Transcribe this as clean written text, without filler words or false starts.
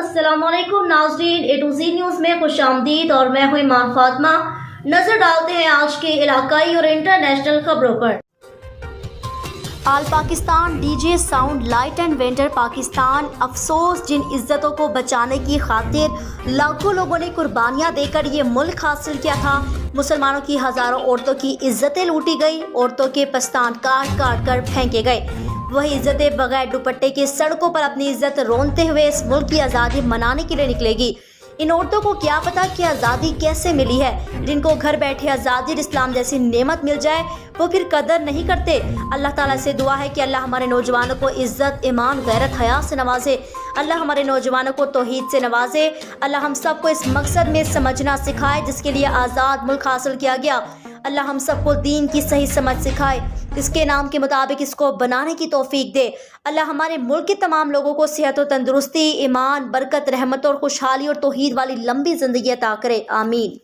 अस्सलाम वालेकुम नाज़रीन, ए टू ज़ी न्यूज़ में खुशामदीद और मैं हूँ ईमान फातिमा। नजर डालते हैं आज के इलाकाई और इंटरनेशनल खबरों पर। All Pakistan DJ sound light and vendor Pakistan अफसोस, जिन इज्जतों को बचाने की खातिर लाखों लोगों ने कुर्बानियां देकर ये मुल्क हासिल किया था। मुसलमानों की हज़ारों औरतों की इज्जतें लूटी गई, औरतों के पस्तान काट काट कर फेंके गए। वही इज्जतें बगैर दुपट्टे के सड़कों पर अपनी इज्जत रोनते हुए इस मुल्क की आज़ादी मनाने के लिए निकलेगी। इन औरतों को क्या पता कि आज़ादी कैसे मिली है। जिनको घर बैठे आज़ादी इस्लाम जैसी नेमत मिल जाए वो फिर कदर नहीं करते। अल्लाह ताला से दुआ है कि अल्लाह हमारे नौजवानों को इज़्ज़त, ईमान, गैरत, हया से नवाजे। अल्लाह हमारे नौजवानों को तौहीद से नवाजे। अल्लाह हम सबको इस मकसद में समझना सिखाए जिसके लिए आज़ाद मुल्क हासिल किया गया। अल्लाह हम सबको दीन की सही समझ सिखाए, इसके नाम के मुताबिक इसको बनाने की तौफीक दे। अल्लाह हमारे मुल्क के तमाम लोगों को सेहत और तंदुरुस्ती, ईमान, बरकत, रहमत और खुशहाली और तौहीद वाली लंबी ज़िंदगी अता करे। आमीन।